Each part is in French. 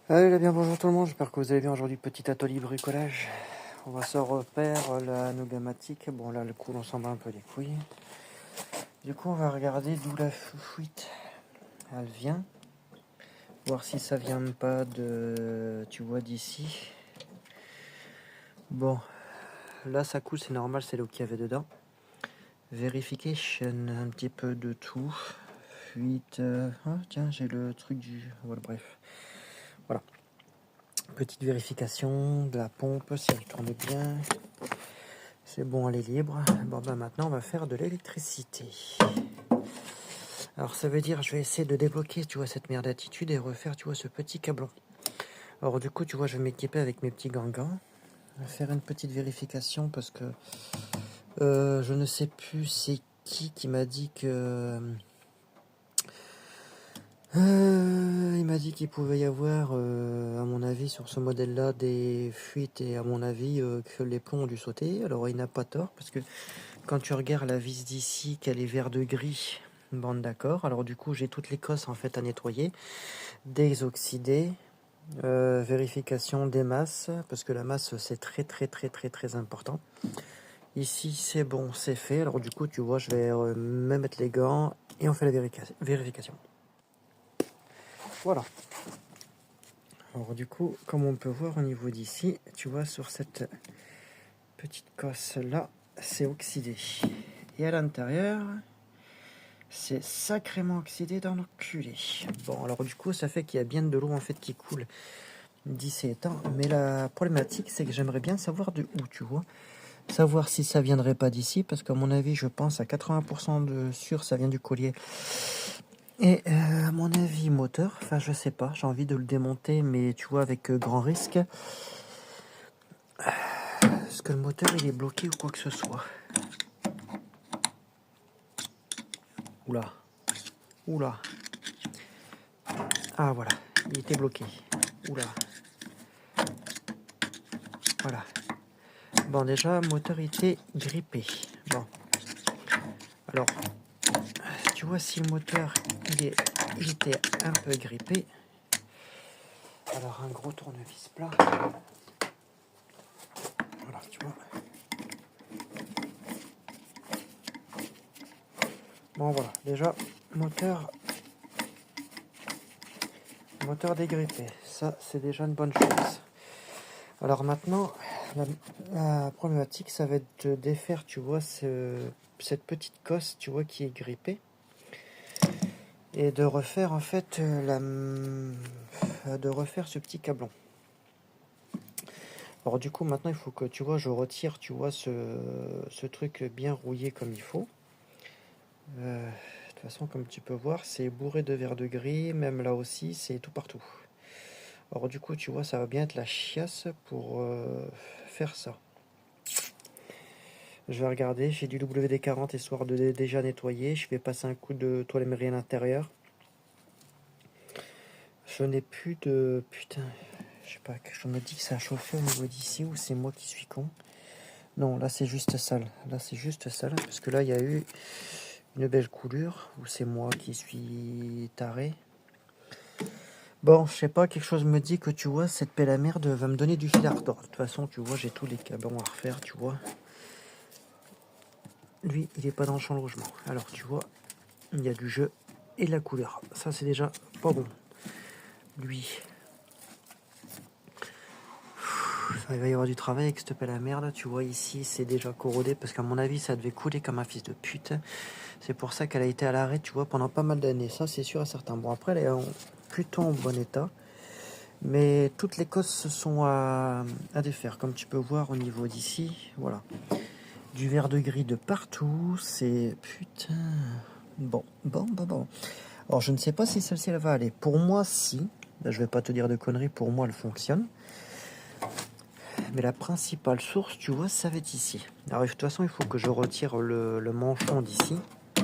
Allez, bien bonjour tout le monde, j'espère que vous allez bien. Aujourd'hui, petit atelier bricolage. On va se refaire la nougamatique. Bon, là, le coup, on s'en bat un peu les couilles. Du coup, on va regarder d'où la fuite elle vient. Voir si ça vient pas de, tu vois, d'ici. Bon, là, ça coule, c'est normal, c'est l'eau qu'il y avait dedans. Verification, un petit peu de tout. Fuite. Oh, tiens, j'ai le truc du. Voilà, bref. Voilà. Petite vérification de la pompe, si elle tourne bien. C'est bon, elle est libre. Bon, ben maintenant, on va faire de l'électricité. Alors, ça veut dire, je vais essayer de débloquer, tu vois, cette merde d'attitude et refaire, tu vois, ce petit câblon. Alors, du coup, tu vois, je vais m'équiper avec mes petits gants. Je vais faire une petite vérification parce que je ne sais plus c'est qui m'a dit que... il m'a dit qu'il pouvait y avoir, à mon avis, sur ce modèle-là, des fuites et à mon avis, que les plombs ont dû sauter. Alors, il n'a pas tort parce que quand tu regardes la vis d'ici, qu'elle est vert de gris, bon d'accord. Alors du coup, j'ai toutes les cosses en fait à nettoyer, désoxyder, vérification des masses, parce que la masse c'est très important. Ici c'est bon, c'est fait. Alors du coup, tu vois, je vais me mettre les gants et on fait la vérification. Voilà. Alors du coup, comme on peut voir au niveau d'ici, tu vois, sur cette petite cosse là, c'est oxydé. Et à l'intérieur, c'est sacrément oxydé dans l'enculé. Bon, alors du coup, ça fait qu'il y a bien de l'eau en fait qui coule d'ici étant. Mais la problématique, c'est que j'aimerais bien savoir de où, tu vois. Savoir si ça viendrait pas d'ici, parce qu'à mon avis, je pense à 80% de sûr, ça vient du collier. Et à mon avis, moteur, enfin, je sais pas, j'ai envie de le démonter, mais tu vois, avec grand risque. Est-ce que le moteur, il est bloqué ou quoi que ce soit? Oula. Oula. Ah, voilà. Il était bloqué. Oula. Voilà. Bon, déjà, moteur était grippé. Bon. Alors, tu vois, si le moteur il était un peu grippé, alors un gros tournevis plat. Voilà, tu vois. Bon, voilà. Déjà, moteur dégrippé. Ça, c'est déjà une bonne chose. Alors maintenant, la problématique, ça va être de défaire, tu vois, cette petite cosse, tu vois, qui est grippée. Et de refaire, en fait, de refaire ce petit câblon. Alors du coup, maintenant, il faut que, tu vois, je retire, tu vois, ce truc bien rouillé comme il faut. De toute façon, comme tu peux voir, c'est bourré de verre de gris, même là aussi, c'est tout partout. Alors du coup, tu vois, ça va bien être la chiasse pour faire ça. Je vais regarder, j'ai du WD-40 histoire de déjà nettoyer. Je vais passer un coup de toile émergée à l'intérieur. Je n'ai plus de... Putain, je sais pas, je me dis que ça a chauffé au niveau d'ici ou c'est moi qui suis con. Non, là c'est juste sale. Là c'est juste sale, parce que là il y a eu une belle coulure, ou c'est moi qui suis taré. Bon, je sais pas, quelque chose me dit que tu vois, cette pelle à merde va me donner du fil à retordre. De toute façon, tu vois, j'ai tous les câblons à refaire, tu vois. Lui, il est pas dans le champ de logement. Alors, tu vois, il y a du jeu et de la couleur. Ça, c'est déjà pas bon. Lui, il va y avoir du travail avec cette pelle à merde. Tu vois, ici, c'est déjà corrodé parce qu'à mon avis, ça devait couler comme un fils de pute. C'est pour ça qu'elle a été à l'arrêt, tu vois, pendant pas mal d'années. Ça, c'est sûr et certain. Bon, après, elle est plutôt en bon état. Mais toutes les cosses sont à défaire, comme tu peux voir au niveau d'ici. Voilà. Du verre de gris de partout. C'est... Putain... Bon. Alors, je ne sais pas si celle-ci, elle va aller. Pour moi, si. Là, je vais pas te dire de conneries. Pour moi, elle fonctionne. Mais la principale source, tu vois, ça va être ici. Alors, de toute façon, il faut que je retire le manchon d'ici. De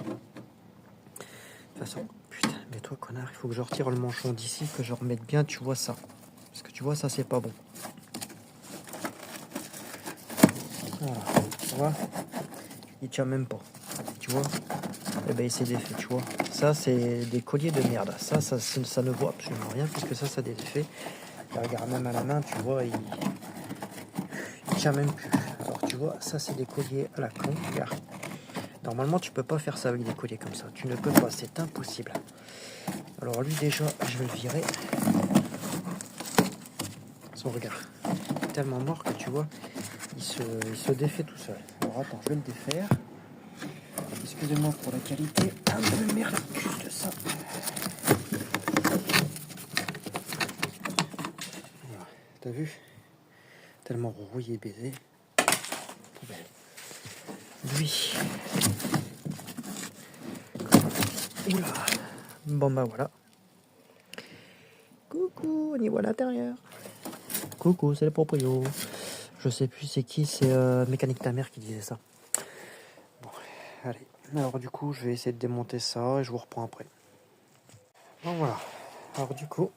toute façon, putain, mais toi, connard, il faut que je retire le manchon d'ici, que je remette bien, tu vois, ça. Parce que tu vois, ça, c'est pas bon. Voilà. Tu vois, il tient même pas. Tu vois, eh ben, il s'est défait, tu vois. Ça, c'est des colliers de merde. Ça ne vaut absolument rien, puisque ça défait. Et regarde, même à la main, tu vois, il tient même plus. Alors tu vois, ça c'est des colliers à la con, regarde. Normalement, tu peux pas faire ça avec des colliers comme ça. Tu ne peux pas, c'est impossible. Alors lui déjà, je vais le virer. Son regard, tellement mort que tu vois, il se défait tout seul. Alors attends, je vais le défaire. Excusez-moi pour la qualité un peu merdique de ça. Voilà. T'as vu? Tellement rouillé baisé. Poubelle. Lui. Oula. Bon bah voilà. Coucou, on y voit l'intérieur. Coucou, c'est le proprio. Je sais plus c'est qui, c'est Mécanique ta mère qui disait ça. Bon, allez. Alors du coup, je vais essayer de démonter ça et je vous reprends après. Bon voilà. Alors du coup,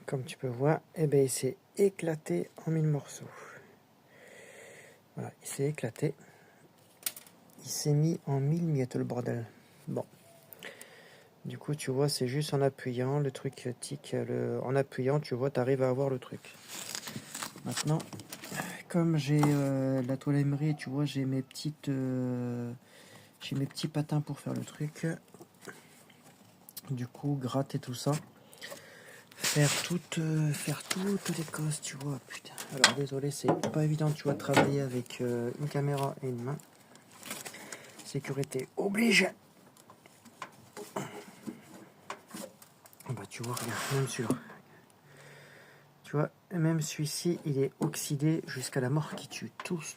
comme tu peux voir, eh ben, il s'est éclaté en 1000 morceaux. Voilà, il s'est éclaté. Il s'est mis en 1000 miettes le bordel. Bon. Du coup, tu vois, c'est juste en appuyant, le truc tic, en appuyant, tu vois, tu arrives à avoir le truc. Maintenant, comme j'ai la toilemmerie, tu vois, j'ai mes petits patins pour faire le truc. Du coup, gratter tout ça. Faire toutes les cosses, tu vois, putain. Alors, désolé, c'est pas évident, tu vois, de travailler avec une caméra et une main. Sécurité oblige. Bah, tu vois, regarde, même celui-là. Tu vois, même celui-ci, il est oxydé jusqu'à la mort qui tue. Tous.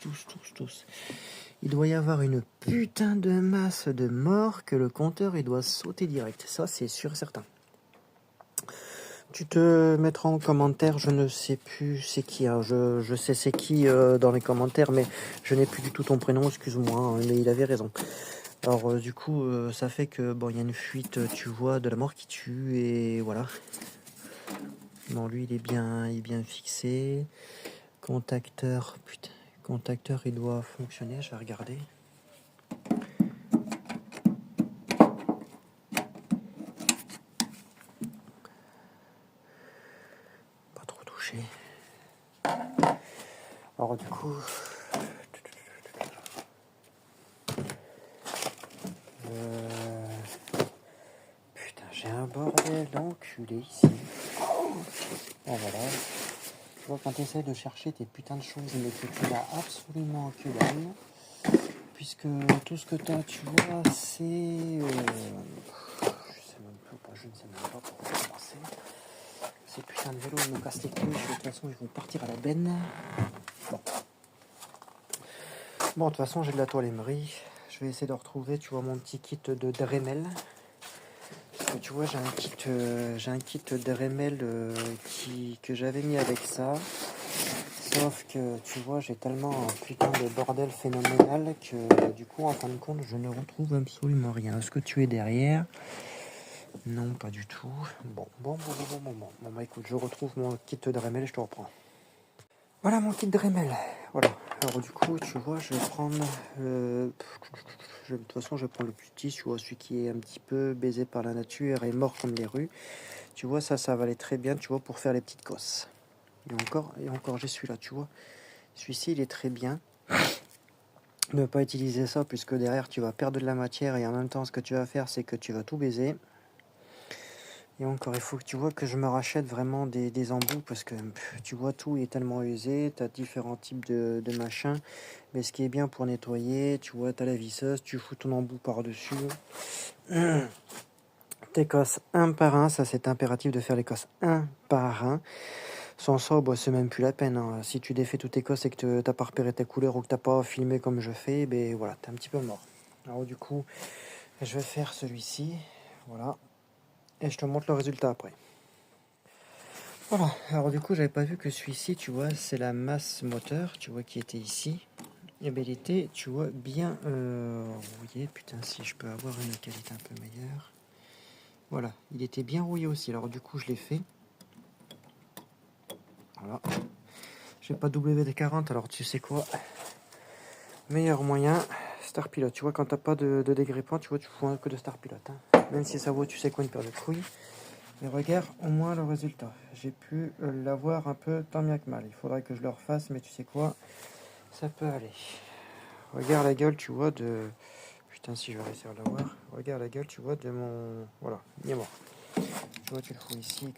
Il doit y avoir une putain de masse de morts que le compteur, il doit sauter direct. Ça, c'est sûr et certain. Tu te mettras en commentaire, je ne sais plus c'est qui. Hein. Je sais c'est qui dans les commentaires, mais je n'ai plus du tout ton prénom, excuse-moi, hein, mais il avait raison. Alors du coup, ça fait que bon, il y a une fuite, tu vois, de la mort qui tue, et voilà. Bon, lui, il est bien fixé. Contacteur, putain, contacteur, il doit fonctionner, je vais regarder. Pas trop touché. Alors du coup... Putain, j'ai un bordel d'enculé ici. Oh voilà. Tu vois, quand tu essaies de chercher tes putains de choses, mais que tu n'as absolument que dalle, puisque tout ce que tu as, tu vois, c'est... je ne sais même pas pourquoi commencer. Ces putains de vélos me cassent les couilles, de toute façon, ils vont partir à la benne. Bon, de toute façon, j'ai de la toilemmerie. Je vais essayer de retrouver, tu vois, mon petit kit de Dremel. Parce que tu vois, j'ai un kit Dremel que j'avais mis avec ça. Sauf que, tu vois, j'ai tellement un putain de bordel phénoménal que, du coup, en fin de compte, je ne retrouve absolument rien. Est-ce que tu es derrière? Non, pas du tout. Bon, bah écoute, je retrouve mon kit Dremel et je te reprends. Voilà mon kit Dremel. Voilà. Alors du coup, tu vois, je vais prendre... de toute façon, je vais prendre le plus petit, tu vois, celui qui est un petit peu baisé par la nature et mort comme les rues. Tu vois, ça va aller très bien, tu vois, pour faire les petites cosses. Et encore, j'ai celui-là, tu vois. Celui-ci, il est très bien. Ne pas utiliser ça, puisque derrière, tu vas perdre de la matière et en même temps, ce que tu vas faire, c'est que tu vas tout baiser. Et encore, il faut que tu vois que je me rachète vraiment des embouts parce que tu vois, tout est tellement usé, tu as différents types de machins. Mais ce qui est bien pour nettoyer, tu vois, tu as la visseuse, tu fous ton embout par-dessus. T'écosses un par un, ça c'est impératif de faire l'écosse un par un. Sans ça, bah, c'est même plus la peine. Hein. Si tu défais toute écosse et que t'as pas repéré ta couleur ou que t'as pas filmé comme je fais, ben voilà, t'es un petit peu mort. Alors du coup, je vais faire celui-ci, voilà, et je te montre le résultat après. Voilà, alors du coup, j'avais pas vu que celui-ci, tu vois, c'est la masse moteur, tu vois, qui était ici. Et bien, il était, tu vois, bien rouillé. Putain, si je peux avoir une qualité un peu meilleure. Voilà, il était bien rouillé aussi. Alors du coup, je l'ai fait. Voilà. J'ai pas WD-40, alors tu sais quoi? Meilleur moyen, Star Pilot. Tu vois, quand t'as pas de dégrippant, tu vois, tu fous un peu de Star Pilot. Hein. Même si ça vaut, tu sais quoi, une paire de couilles. Et regarde au moins le résultat. J'ai pu l'avoir un peu tant bien que mal. Il faudrait que je le refasse, mais tu sais quoi, ça peut aller. Regarde la gueule, tu vois, de... Putain, si je vais réussir à l'avoir. Regarde la gueule, tu vois, de mon... Voilà, il est mort. Tu vois, tu le fous ici.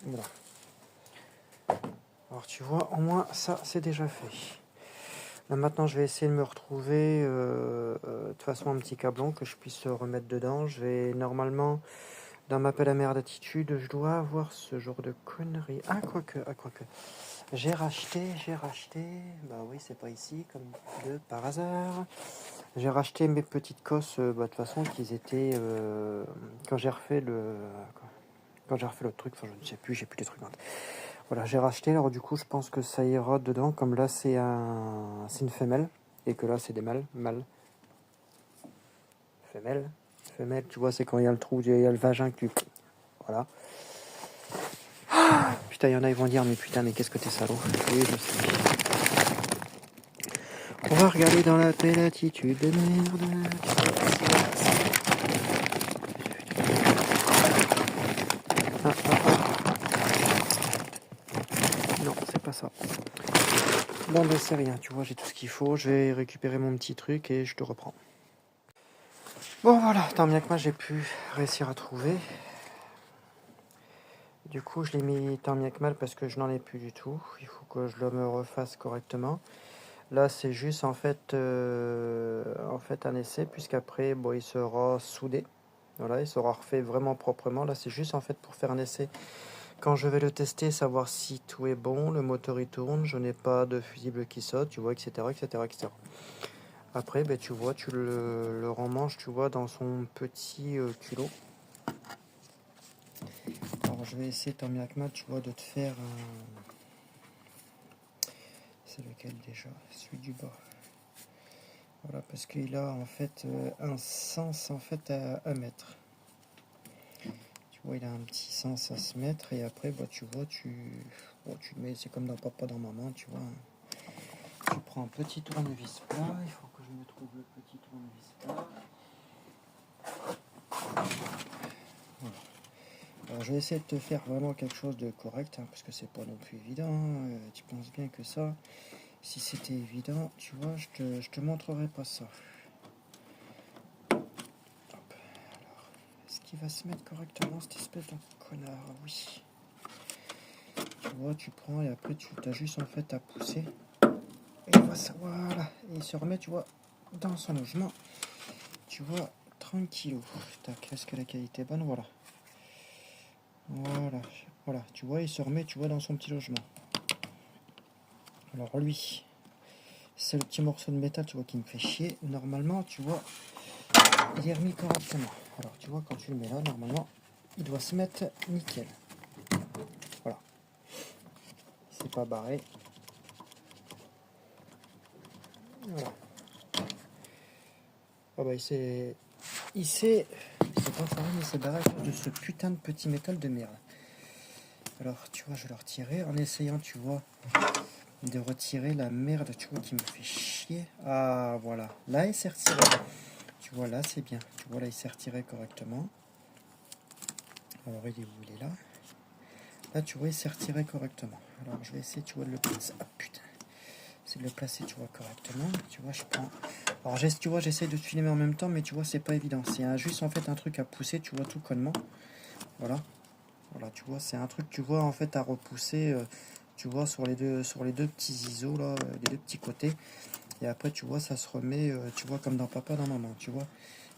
Voilà. Alors tu vois, au moins ça c'est déjà fait. Là maintenant je vais essayer de me retrouver de toute façon un petit câblon que je puisse remettre dedans. Je vais normalement dans ma pelle à mer d'attitude, je dois avoir ce genre de conneries. Ah quoique. J'ai racheté. Bah oui c'est pas ici comme de par hasard. J'ai racheté mes petites cosses de toute façon qu'ils étaient quand j'ai refait l'autre truc, enfin je ne sais plus, j'ai plus les trucs. Voilà, j'ai racheté, alors du coup je pense que ça ira dedans, comme là c'est une femelle, et que là c'est des mâles, femelle, tu vois c'est quand il y a le trou, il y a le vagin que tu... Voilà. Putain, il y en a, ils vont dire, mais putain, mais qu'est-ce que t'es salaud. Oui, je sais. On va regarder dans la belle attitude de merde. Non, c'est pas ça. Bon, ben c'est rien, tu vois, j'ai tout ce qu'il faut. Je vais récupérer mon petit truc et je te reprends. Bon, voilà, tant bien que moi, j'ai pu réussir à trouver. Du coup, je l'ai mis tant bien que mal parce que je n'en ai plus du tout. Il faut que je le me refasse correctement. Là, c'est juste en fait un essai, puisqu'après, bon, il sera soudé. Voilà, il sera refait vraiment proprement. Là, c'est juste en fait pour faire un essai. Quand je vais le tester, savoir si tout est bon, le moteur il tourne, je n'ai pas de fusible qui saute, tu vois, etc., etc. Après, ben, tu vois, tu le remmanches, tu vois, dans son petit culot. Alors, je vais essayer tant bien que mal, tu vois, de te faire un... C'est lequel déjà? Celui du bas. Voilà, parce qu'il a en fait un sens en fait à mettre. Tu vois, il a un petit sens à se mettre et après, bah, tu vois, tu le mets, c'est comme dans Papa dans Maman, tu vois. Tu prends un petit tournevis plat, il faut que je me trouve le petit tournevis plat. Voilà. Alors, je vais essayer de te faire vraiment quelque chose de correct, hein, parce que c'est pas non plus évident. Hein. Tu penses bien que ça, si c'était évident, tu vois, je te montrerai pas ça. Hop. Alors, est-ce qu'il va se mettre correctement, cette espèce de connard? Oui. Tu vois, tu prends et après tu as juste en fait à pousser. Et voilà. Et il se remet, tu vois, dans son logement. Tu vois, tranquillou. Tac, est-ce que la qualité est bonne? Voilà. Voilà, tu vois, il se remet, tu vois, dans son petit logement. Alors lui, c'est le petit morceau de métal, tu vois, qui me fait chier. Normalement, tu vois, il est remis correctement. Alors, tu vois, quand tu le mets là, normalement, il doit se mettre nickel. Voilà. C'est pas barré. Voilà. Ah bah, il s'est pas barré, mais il s'est barré à cause de ce putain de petit métal de merde. Alors, tu vois, je vais le retirer en essayant, tu vois, de retirer la merde, tu vois, qui me fait chier. Ah, voilà. Là, il s'est retiré. Tu vois, là, c'est bien. Tu vois, là, il s'est retiré correctement. Alors, il est où? Il est là. Là, tu vois, il s'est retiré correctement. Alors, je vais essayer, tu vois, de le placer. Ah, putain. C'est de le placer, tu vois, correctement. Tu vois, je prends... Alors, tu vois, j'essaie de te filmer en même temps, mais tu vois, c'est pas évident. C'est juste, en fait, un truc à pousser, tu vois, tout connement. Voilà. Voilà, tu vois, c'est un truc, tu vois, en fait, à repousser, tu vois, sur les deux petits ISO, là, les deux petits côtés. Et après, tu vois, ça se remet, tu vois, comme dans Papa, dans Maman, tu vois.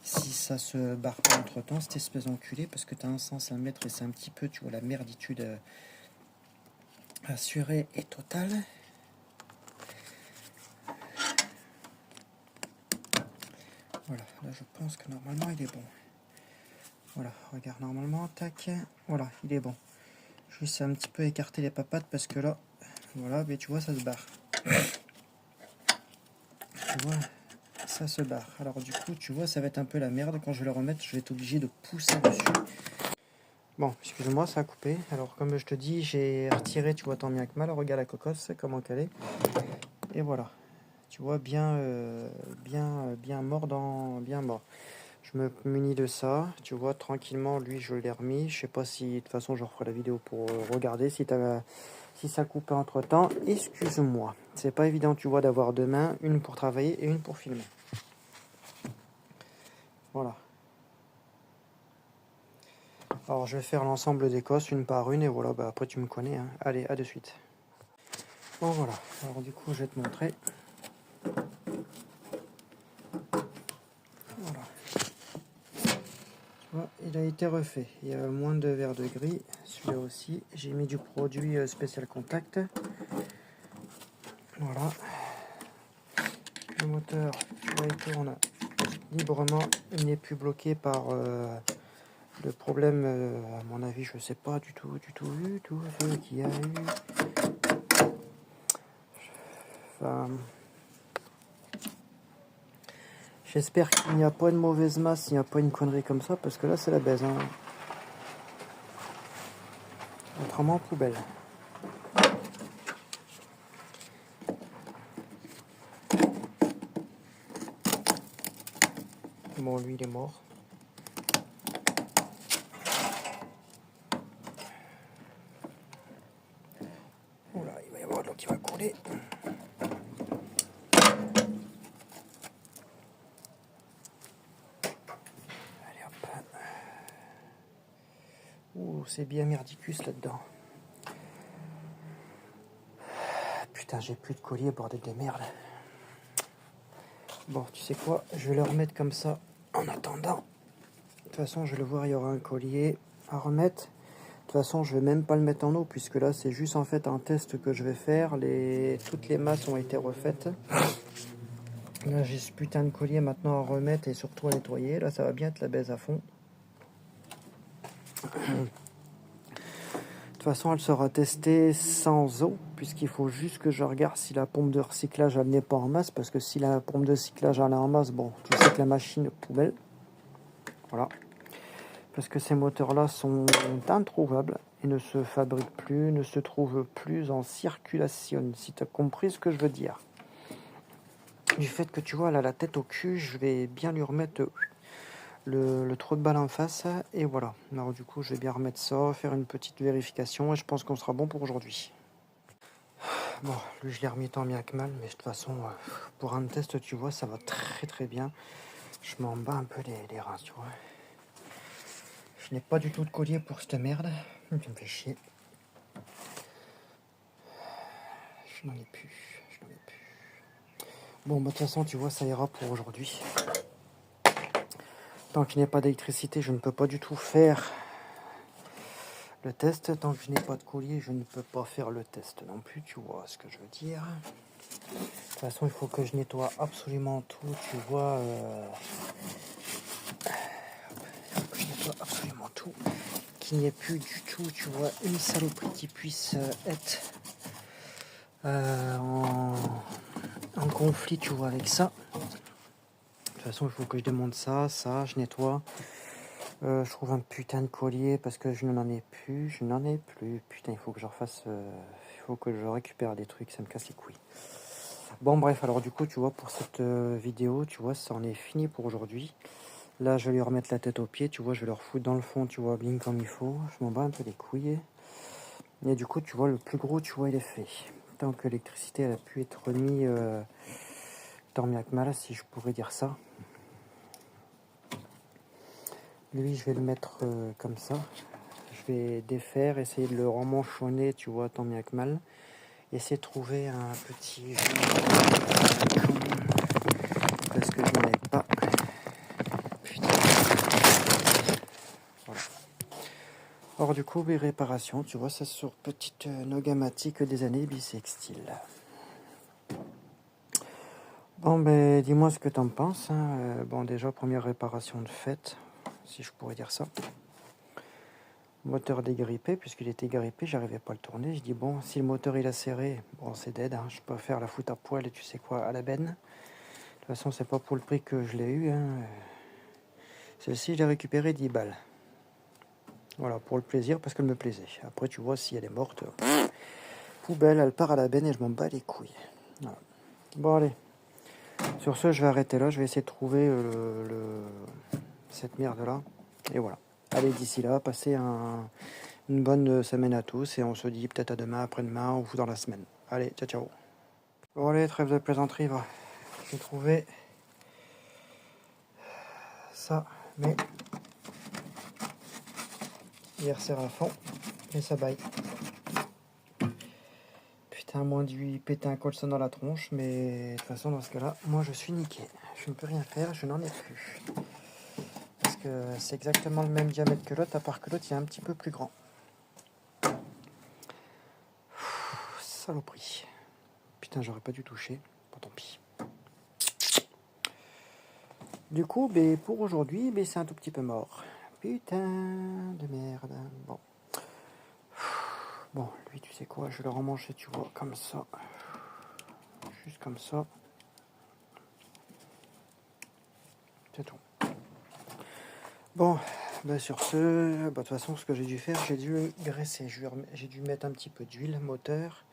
Si ça se barre pas entre temps, cette espèce d'enculé, parce que tu as un sens à mettre et c'est un petit peu, tu vois, la merditude assurée et totale. Voilà, là, je pense que normalement, il est bon. Voilà, regarde, normalement, tac, voilà, il est bon. Juste un petit peu écarter les papates parce que là, voilà, mais tu vois, ça se barre. Tu vois, ça se barre. Alors du coup, tu vois, ça va être un peu la merde. Quand je vais le remettre, je vais être obligé de pousser dessus. Bon, excuse-moi, ça a coupé. Alors, comme je te dis, j'ai retiré, tu vois, tant bien que mal. Regarde la cocosse, comment qu'elle est. Et voilà. Tu vois, bien mort bien mort. Je me munis de ça. Tu vois, tranquillement, lui, je l'ai remis. Je sais pas si, de toute façon, je referai la vidéo pour regarder si ça coupe entre temps. Excuse-moi. C'est pas évident, tu vois, d'avoir deux mains, une pour travailler et une pour filmer. Voilà. Alors, je vais faire l'ensemble des cosses une par une et voilà, bah, après, tu me connais. Hein. Allez, à de suite. Bon, voilà. Alors, du coup, je vais te montrer. Voilà. Tu vois, il a été refait. Il y a moins de verre de gris. Celui-là aussi. J'ai mis du produit spécial contact. Voilà. Le moteur, tu vois, il tourne librement. Il n'est plus bloqué par le problème, à mon avis, je sais pas du tout ce qu'il y a eu. Enfin, j'espère qu'il n'y a pas une mauvaise masse, il n'y a pas une connerie comme ça, parce que là, c'est la baise. Hein. Autrement, poubelle. Bon, lui, il est mort. Oula, il va y avoir de l'eau qui va couler. Allez, hop. Ouh, c'est bien merdicus là-dedans. Putain, j'ai plus de collier, bordel de merde. Bon, tu sais quoi, je vais le remettre comme ça en attendant. De toute façon, je vais le voir, il y aura un collier à remettre. De toute façon, je vais même pas le mettre en eau, puisque là, c'est juste en fait un test que je vais faire. Toutes les masses ont été refaites. Là, j'ai ce putain de collier maintenant à remettre et surtout à nettoyer. Là, ça va bien être la baise à fond. De toute façon, elle sera testée sans eau, puisqu'il faut juste que je regarde si la pompe de recyclage elle n'est pas en masse, parce que si la pompe de recyclage elle est en masse, bon, tu sais que la machine poubelle. Voilà. Parce que ces moteurs-là sont introuvables et ne se fabriquent plus, ne se trouvent plus en circulation, si tu as compris ce que je veux dire. Du fait que tu vois, elle a la tête au cul, je vais bien lui remettre le trou de balle en face, et voilà. Alors du coup, je vais bien remettre ça, faire une petite vérification, et je pense qu'on sera bon pour aujourd'hui. Bon, lui, je l'ai remis tant bien que mal, mais de toute façon, pour un test, tu vois, ça va très très bien. Je m'en bats un peu les reins, tu vois. Je n'ai pas du tout de collier pour cette merde, tu me fais chier. Je n'en ai plus. Bon, bah, de toute façon, tu vois, ça ira pour aujourd'hui. Tant qu'il n'y a pas d'électricité, je ne peux pas du tout faire le test. Tant que je n'ai pas de collier, je ne peux pas faire le test non plus, tu vois ce que je veux dire. De toute façon, il faut que je nettoie absolument tout, tu vois. Il faut que je nettoie absolument tout. Qu'il n'y ait plus du tout, tu vois, une saloperie qui puisse être en conflit, tu vois, avec ça. De toute façon, il faut que je démonte ça, je nettoie. Je trouve un putain de collier parce que je n'en ai plus. Putain, il faut que je refasse. Il faut que je récupère des trucs, ça me casse les couilles. Bon, bref, alors du coup, tu vois, pour cette vidéo, tu vois, ça en est fini pour aujourd'hui. Là, je vais lui remettre la tête aux pieds, tu vois, je vais le refoutre dans le fond, tu vois, bien comme il faut. Je m'en bats un peu les couilles. Et du coup, tu vois, le plus gros, tu vois, il est fait. Tant que l'électricité, elle a pu être remise, tant bien que mal, si je pourrais dire ça. Lui, je vais le mettre comme ça. Je vais défaire, essayer de le remmanchonner, tu vois, tant bien que mal. Essayer de trouver un petit... Parce que je n'en ai pas. Putain. Voilà. Or, du coup, les réparations, tu vois, ça sur petite nogamatique des années bissextiles. Bon, ben, dis-moi ce que t'en penses. Hein. Bon, déjà, première réparation de fait, si je pourrais dire ça. Moteur dégrippé, puisqu'il était grippé, j'arrivais pas à le tourner. Je dis, bon, si le moteur il a serré, bon, c'est dead, hein. Je peux faire la foutre à poil et tu sais quoi, à la benne. De toute façon, c'est pas pour le prix que je l'ai eu. Hein. Celle-ci, je l'ai récupérée 10 balles. Voilà, pour le plaisir, parce qu'elle me plaisait. Après, tu vois, si elle est morte, poubelle, elle part à la benne et je m'en bats les couilles. Voilà. Bon, allez. Sur ce, je vais arrêter là. Je vais essayer de trouver cette merde-là. Et voilà. Allez, d'ici là, passez une bonne semaine à tous. Et on se dit peut-être à demain, après-demain, ou dans la semaine. Allez, ciao, ciao. Bon, allez, trêve de plaisanterie, va. J'ai trouvé ça, mais il resserre à fond et ça baille. Putain, moins de lui péter un colson dans la tronche, mais de toute façon, dans ce cas-là, moi je suis niqué. Je ne peux rien faire, je n'en ai plus. Parce que c'est exactement le même diamètre que l'autre, à part que l'autre il est un petit peu plus grand. Saloperie. Putain, j'aurais pas dû toucher. Bon, tant pis. Du coup, pour aujourd'hui, c'est un tout petit peu mort. Putain de merde. Bon. Bon, lui, tu sais quoi, je vais le remanger, tu vois, comme ça. Juste comme ça. C'est tout. Bon, sur ce, de toute façon, ce que j'ai dû faire, j'ai dû graisser. J'ai dû mettre un petit peu d'huile moteur,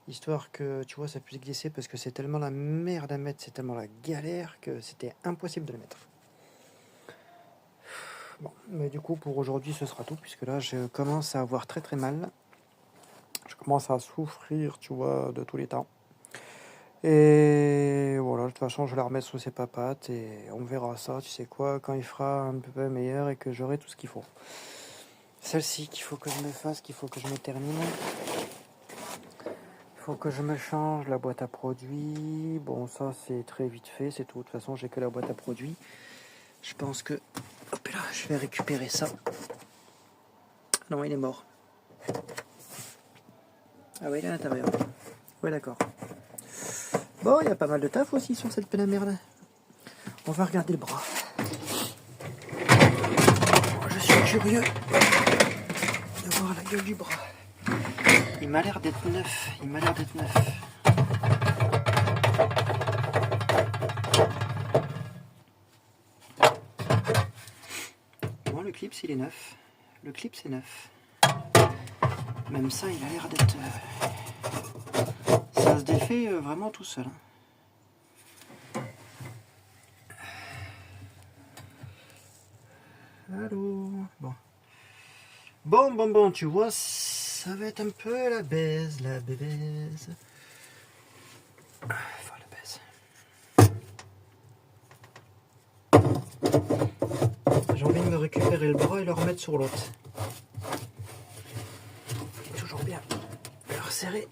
histoire que, tu vois, ça puisse glisser, parce que c'est tellement la merde à mettre, c'est tellement la galère, que c'était impossible de le mettre. Bon, mais du coup, pour aujourd'hui, ce sera tout, puisque là, je commence à avoir très très mal. Je commence à souffrir, tu vois, de tous les temps. Et voilà, de toute façon, je vais la remettre sous ses papates et on verra ça, tu sais quoi, quand il fera un peu meilleur et que j'aurai tout ce qu'il faut. Celle-ci qu'il faut que je me fasse, qu'il faut que je me termine. Il faut que je me change la boîte à produits. Bon, ça, c'est très vite fait, c'est tout. De toute façon, j'ai que la boîte à produits. Je pense que... Hop là, je vais récupérer ça. Non, il est mort. Ah ouais, il est à l'intérieur. Ouais, d'accord. Bon, il y a pas mal de taf aussi sur cette pelle à merde. On va regarder le bras. Je suis curieux de voir la gueule du bras. Il m'a l'air d'être neuf. Bon, le clip, il est neuf. Le clip, c'est neuf. Même ça, il a l'air d'être... Ça se défait vraiment tout seul. Allô. Bon, tu vois, ça va être un peu la baise. Enfin, la baise. J'ai envie de me récupérer le bras et le remettre sur l'autre. C'est toujours bien de le resserrer.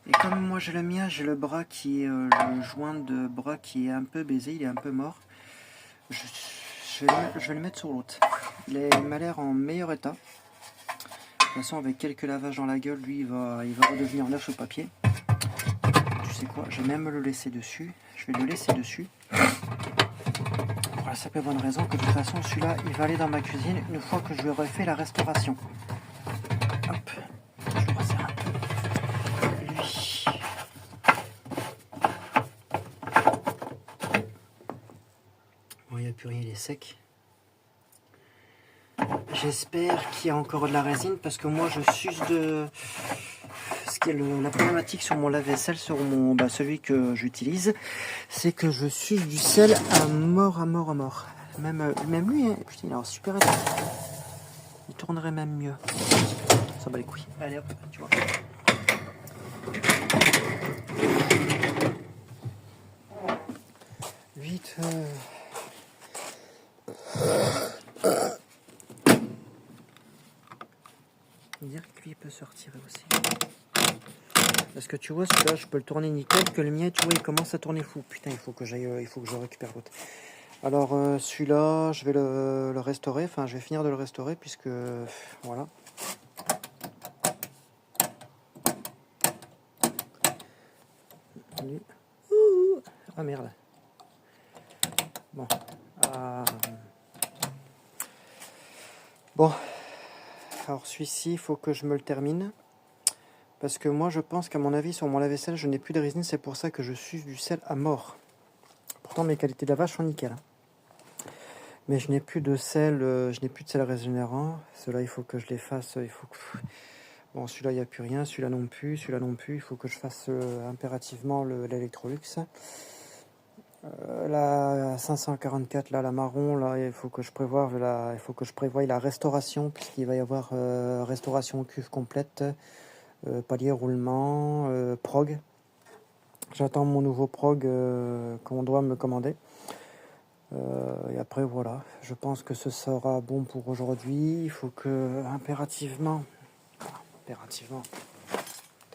Et comme moi j'ai le mien, j'ai le bras qui est le joint de bras qui est un peu baisé, il est un peu mort. Je vais le mettre sur l'autre. Il m'a l'air en meilleur état. De toute façon, avec quelques lavages dans la gueule, lui, il va redevenir neuf sur le papier. Tu sais quoi, je vais même le laisser dessus. Je vais le laisser dessus. Pour la simple et bonne raison que de toute façon, celui-là, il va aller dans ma cuisine une fois que je lui aurai fait la restauration. Hop, je le resserre un peu. Lui. Bon, il n'y a plus rien, il est sec. J'espère qu'il y a encore de la résine parce que moi je suce de... Ce qui est la problématique sur mon lave-vaisselle, sur celui que j'utilise, c'est que je suce du sel à mort. Même lui, hein, putain, il est super état. Il tournerait même mieux. Ça bat les couilles. Allez hop, tu vois. Vite. Dire que lui peut sortir aussi. Parce que tu vois, celui-là, je peux le tourner nickel, que le mien, tu vois, il commence à tourner fou. Putain, il faut que je récupère l'autre. Alors, celui-là, je vais le restaurer. Enfin, je vais finir de le restaurer, puisque... Voilà. Ouh. Ah, merde. Bon. Bon. Alors, celui-ci, il faut que je me le termine. Parce que moi, je pense qu'à mon avis, sur mon lave-vaisselle, je n'ai plus de résine. C'est pour ça que je suce du sel à mort. Pourtant, mes qualités de lavage sont nickel. Mais je n'ai plus de sel, régénérant. Ceux-là, il faut que je les fasse. Bon, celui-là, il n'y a plus rien. Celui-là non plus. Celui-là non plus. Il faut que je fasse impérativement l'Electrolux. La 544, là, la marron, là, il faut que je prévoie la restauration, puisqu'il va y avoir restauration cuve complète, palier roulement, prog. J'attends mon nouveau prog qu'on doit me commander. Et après, voilà, je pense que ce sera bon pour aujourd'hui. Il faut que, impérativement, ta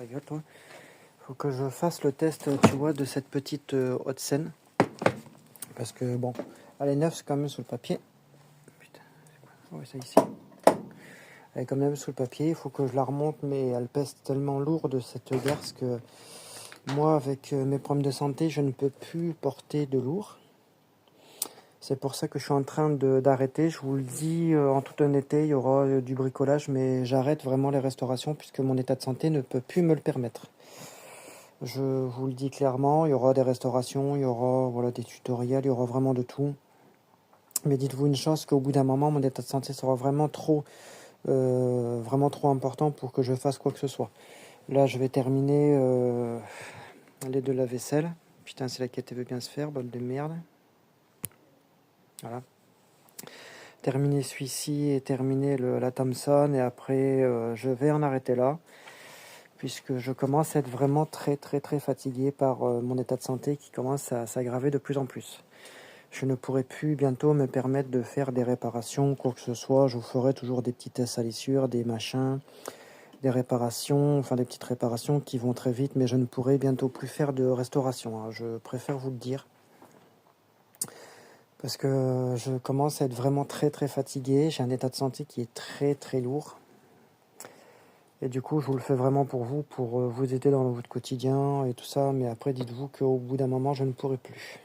gueule, toi, il faut que je fasse le test, tu vois, de cette petite haute scène. Parce que, bon, elle est neuve, c'est quand même sous le papier. Putain, c'est quoi ? Ouais, ça ici. Elle est quand même sous le papier, il faut que je la remonte, mais elle pèse tellement lourd de cette garce que moi, avec mes problèmes de santé, je ne peux plus porter de lourd. C'est pour ça que je suis en train d'arrêter. Je vous le dis en toute honnêteté, il y aura du bricolage, mais j'arrête vraiment les restaurations puisque mon état de santé ne peut plus me le permettre. Je vous le dis clairement, il y aura des restaurations, il y aura des tutoriels, il y aura vraiment de tout. Mais dites-vous une chose, qu'au bout d'un moment, mon état de santé sera vraiment trop important pour que je fasse quoi que ce soit. Là, je vais terminer les de la vaisselle. Putain, c'est la quête, elle veut bien se faire, bol de merde. Voilà. Terminer celui-ci et terminer la Thomson. Et après, je vais en arrêter là. Puisque je commence à être vraiment très fatigué par mon état de santé qui commence à s'aggraver de plus en plus. Je ne pourrai plus bientôt me permettre de faire des réparations, quoi que ce soit. Je vous ferai toujours des petits tests salissures, des machins, des réparations, enfin des petites réparations qui vont très vite, mais je ne pourrai bientôt plus faire de restauration, hein. Je préfère vous le dire. Parce que je commence à être vraiment très fatigué. J'ai un état de santé qui est très lourd. Et du coup, je vous le fais vraiment pour vous aider dans votre quotidien et tout ça. Mais après, dites-vous qu'au bout d'un moment, je ne pourrai plus.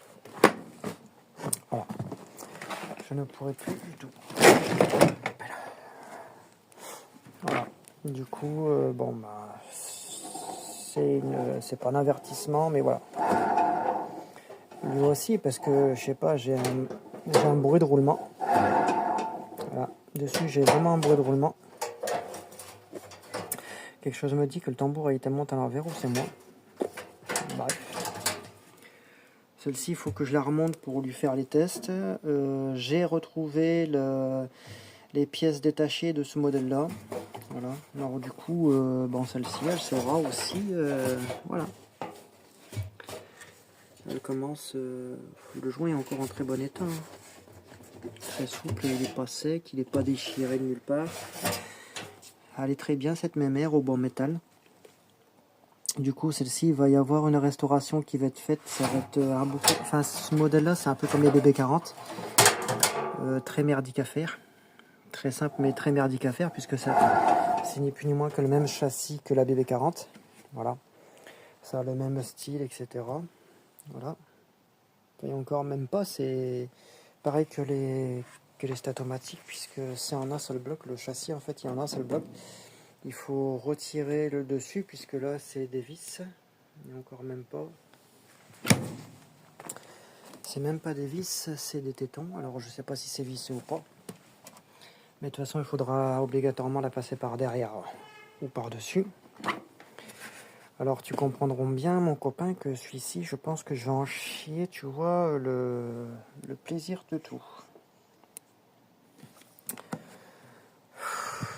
Voilà. Je ne pourrai plus du tout. Voilà. Du coup, c'est pas un avertissement, mais voilà. Lui aussi, parce que, je sais pas, j'ai un bruit de roulement. Voilà. Dessus, j'ai vraiment un bruit de roulement. Quelque chose me dit que le tambour a été monté à l'envers, ou c'est moi. Bref. Celle-ci, il faut que je la remonte pour lui faire les tests. J'ai retrouvé les pièces détachées de ce modèle-là. Voilà. Alors du coup, celle-ci, elle sera aussi... voilà. Elle commence... le joint est encore en très bon état. Hein. Très souple, il n'est pas sec, il n'est pas déchiré nulle part. Elle est très bien, cette mémère au bon métal. Du coup, celle-ci, il va y avoir une restauration qui va être faite. Ça va être ce modèle-là, c'est un peu comme les BB40. Très merdique à faire. Très simple, mais très merdique à faire, puisque c'est ni plus ni moins que le même châssis que la BB40. Voilà. Ça a le même style, etc. Voilà. Et encore même pas, c'est pareil que les statomatique, puisque c'est en un seul bloc. Le châssis, en fait, il y a en un seul bloc. Il faut retirer le dessus, puisque là, c'est des vis. Et encore même pas. C'est même pas des vis, c'est des tétons. Alors, je sais pas si c'est vissé ou pas. Mais de toute façon, il faudra obligatoirement la passer par derrière ou par-dessus. Alors, tu comprendras bien, mon copain, que celui-ci, je pense que je vais en chier, tu vois, le plaisir de tout.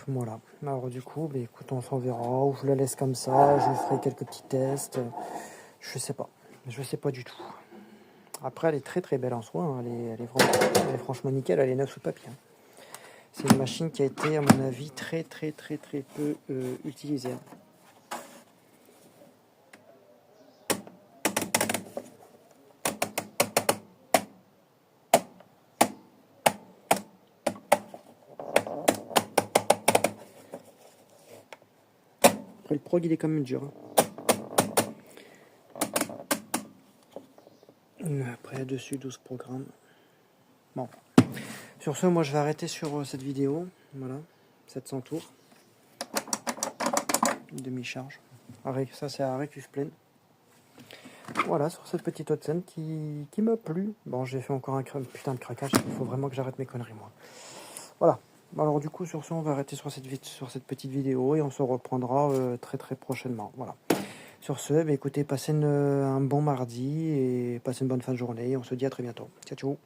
Voilà. Alors, du coup, écoute, on s'en verra. Ou je la laisse comme ça, je ferai quelques petits tests. Je sais pas. Je sais pas du tout. Après, elle est très belle en soi. Hein. Elle est franchement nickel. Elle est neuve sous papier. Hein. C'est une machine qui a été, à mon avis, très peu utilisée. Après, le prog, il est quand même dur. Hein. Après, dessus, 12 programmes. Bon. Sur ce, moi, je vais arrêter sur cette vidéo. Voilà. 700 tours. Une demi-charge. Ça, c'est à récuve pleine. Voilà, sur cette petite haute scène qui m'a plu. Bon, j'ai fait encore un putain de craquage. Il faut vraiment que j'arrête mes conneries, moi. Voilà. Alors du coup, sur ce, on va arrêter sur cette petite vidéo et on se reprendra très très prochainement. Voilà. Sur ce, bah, écoutez, passez un bon mardi et passez une bonne fin de journée. On se dit à très bientôt. Ciao, ciao.